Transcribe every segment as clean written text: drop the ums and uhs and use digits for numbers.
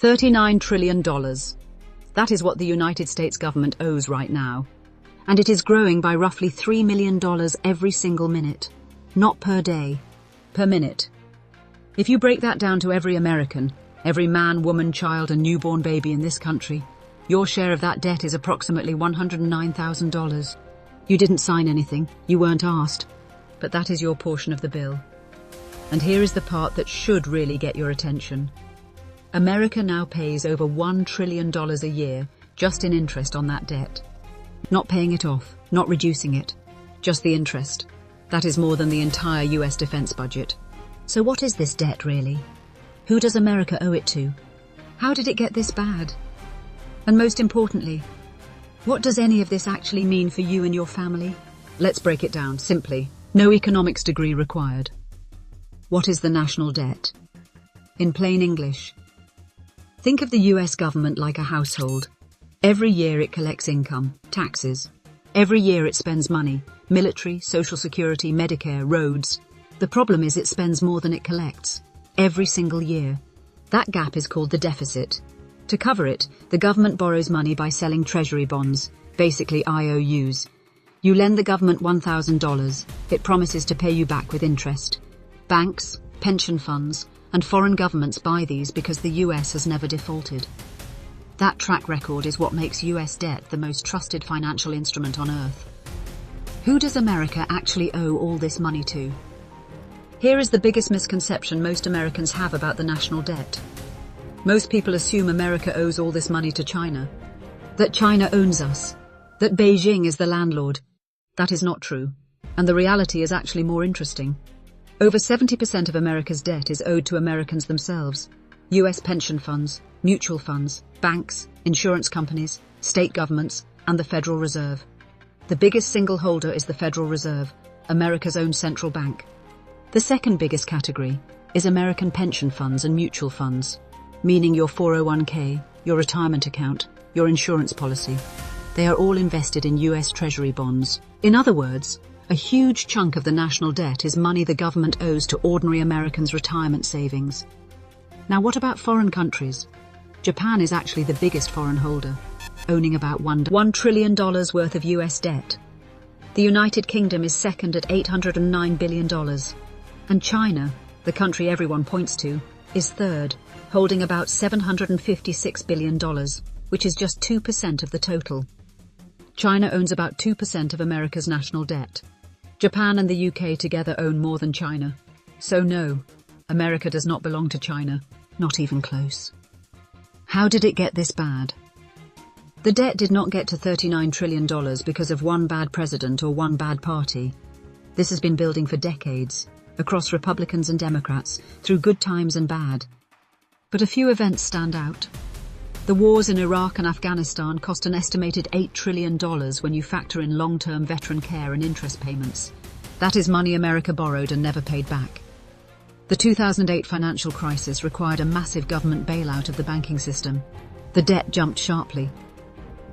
$39 trillion. That is what the United States government owes right now. And it is growing by roughly $3 million every single minute. Not per day, per minute. If you break that down to every American, every man, woman, child, and newborn baby in this country, your share of that debt is approximately $109,000. You didn't sign anything, you weren't asked, but that is your portion of the bill. And here is the part that should really get your attention. America now pays over $1 trillion a year just in interest on that debt. Not paying it off, not reducing it, just the interest. That is more than the entire US defense budget. So what is this debt really? Who does America owe it to? How did it get this bad? And most importantly, what does any of this actually mean for you and your family? Let's break it down simply. No economics degree required. What is the national debt? In plain English, think of the US government like a household. Every year it collects income, taxes. Every year it spends money, military, social security, Medicare, roads. The problem is it spends more than it collects. Every single year. That gap is called the deficit. To cover it, the government borrows money by selling treasury bonds, basically IOUs. You lend the government $1,000, it promises to pay you back with interest. Banks, pension funds, and foreign governments buy these because the US has never defaulted. That track record is what makes US debt the most trusted financial instrument on earth. Who does America actually owe all this money to? Here is the biggest misconception most Americans have about the national debt. Most people assume America owes all this money to China. That China owns us. That Beijing is the landlord. That is not true. And the reality is actually more interesting. Over 70% of America's debt is owed to Americans themselves. US pension funds, mutual funds, banks, insurance companies, state governments, and the Federal Reserve. The biggest single holder is the Federal Reserve, America's own central bank. The second biggest category is American pension funds and mutual funds, meaning your 401k, your retirement account, your insurance policy. They are all invested in US Treasury bonds. In other words, a huge chunk of the national debt is money the government owes to ordinary Americans' retirement savings. Now what about foreign countries? Japan is actually the biggest foreign holder, owning about $1 trillion worth of US debt. The United Kingdom is second at $809 billion. And China, the country everyone points to, is third, holding about $756 billion, which is just 2% of the total. China owns about 2% of America's national debt. Japan and the UK together own more than China. So no, America does not belong to China, not even close. How did it get this bad? The debt did not get to $39 trillion because of one bad president or one bad party. This has been building for decades, across Republicans and Democrats, through good times and bad. But a few events stand out. The wars in Iraq and Afghanistan cost an estimated $8 trillion when you factor in long-term veteran care and interest payments. That is money America borrowed and never paid back. The 2008 financial crisis required a massive government bailout of the banking system. The debt jumped sharply.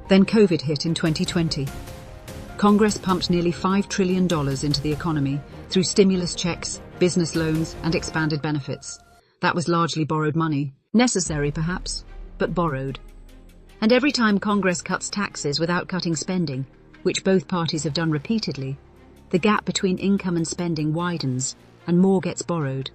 Then COVID hit in 2020. Congress pumped nearly $5 trillion into the economy through stimulus checks, business loans, and expanded benefits. That was largely borrowed money. Necessary, perhaps, but borrowed. And every time Congress cuts taxes without cutting spending, which both parties have done repeatedly, the gap between income and spending widens, and more gets borrowed.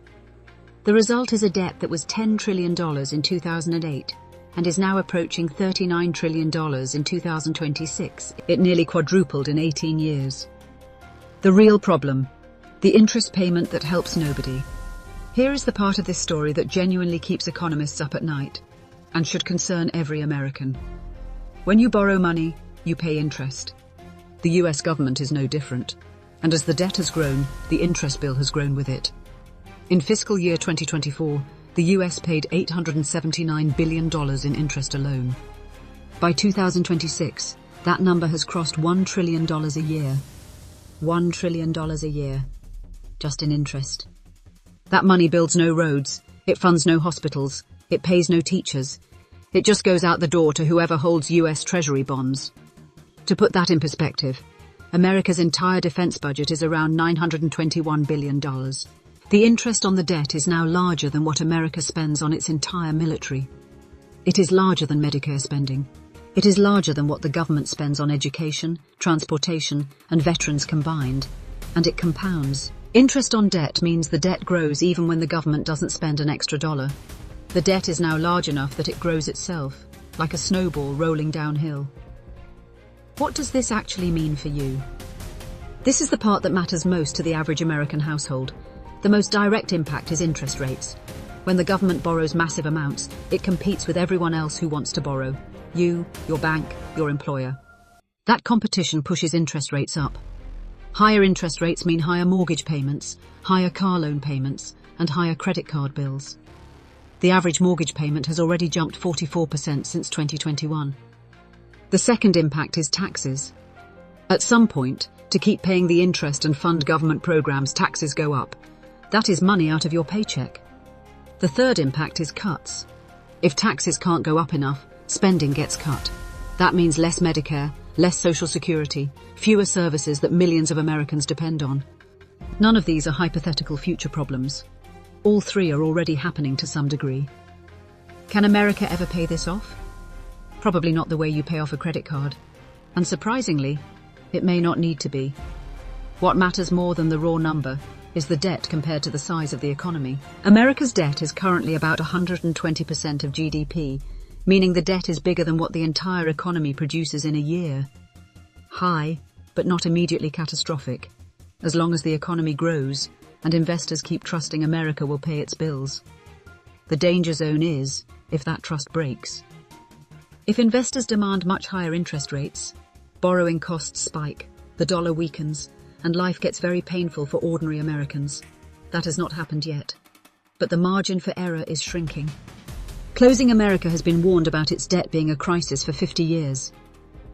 The result is a debt that was $10 trillion in 2008, and is now approaching $39 trillion in 2026. It nearly quadrupled in 18 years. The real problem: the interest payment that helps nobody. Here is the part of this story that genuinely keeps economists up at night, and should concern every American. When you borrow money, you pay interest. The US government is no different, and as the debt has grown, the interest bill has grown with it. In fiscal year 2024, the US paid $879 billion in interest alone. By 2026, that number has crossed $1 trillion a year. $1 trillion a year, just in interest. That money builds no roads, it funds no hospitals, it pays no teachers. It just goes out the door to whoever holds US Treasury bonds. To put that in perspective, America's entire defense budget is around $921 billion. The interest on the debt is now larger than what America spends on its entire military. It is larger than Medicare spending. It is larger than what the government spends on education, transportation, and veterans combined. And it compounds. Interest on debt means the debt grows even when the government doesn't spend an extra dollar. The debt is now large enough that it grows itself, like a snowball rolling downhill. What does this actually mean for you? This is the part that matters most to the average American household. The most direct impact is interest rates. When the government borrows massive amounts, it competes with everyone else who wants to borrow. You, your bank, your employer. That competition pushes interest rates up. Higher interest rates mean higher mortgage payments, higher car loan payments, and higher credit card bills. The average mortgage payment has already jumped 44% since 2021. The second impact is taxes. At some point, to keep paying the interest and fund government programs, taxes go up. That is money out of your paycheck. The third impact is cuts. If taxes can't go up enough, spending gets cut. That means less Medicare, less Social Security, fewer services that millions of Americans depend on. None of these are hypothetical future problems. All three are already happening to some degree. Can America ever pay this off? Probably not the way you pay off a credit card. And surprisingly, it may not need to be. What matters more than the raw number is the debt compared to the size of the economy. America's debt is currently about 120% of GDP, meaning the debt is bigger than what the entire economy produces in a year. High, but not immediately catastrophic, as long as the economy grows and investors keep trusting America will pay its bills. The danger zone is if that trust breaks. If investors demand much higher interest rates, borrowing costs spike, the dollar weakens, and life gets very painful for ordinary Americans. That has not happened yet. But the margin for error is shrinking. Closing America has been warned about its debt being a crisis for 50 years.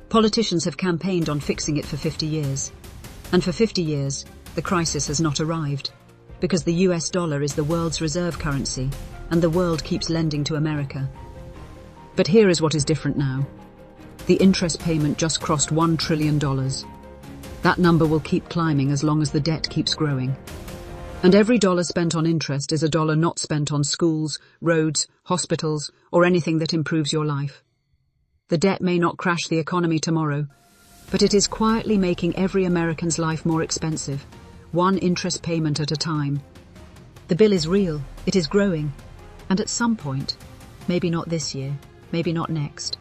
Politicians have campaigned on fixing it for 50 years. And for 50 years, the crisis has not arrived. Because the US dollar is the world's reserve currency, and the world keeps lending to America. But here is what is different now. The interest payment just crossed $1 trillion. That number will keep climbing as long as the debt keeps growing. And every dollar spent on interest is a dollar not spent on schools, roads, hospitals, or anything that improves your life. The debt may not crash the economy tomorrow, but it is quietly making every American's life more expensive, one interest payment at a time. The bill is real, it is growing, and at some point, maybe not this year, maybe not next,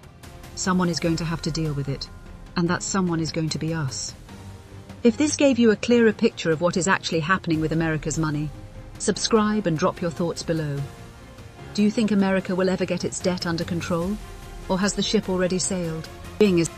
someone is going to have to deal with it, and that someone is going to be us. If this gave you a clearer picture of what is actually happening with America's money, subscribe and drop your thoughts below. Do you think America will ever get its debt under control? Or has the ship already sailed? Being is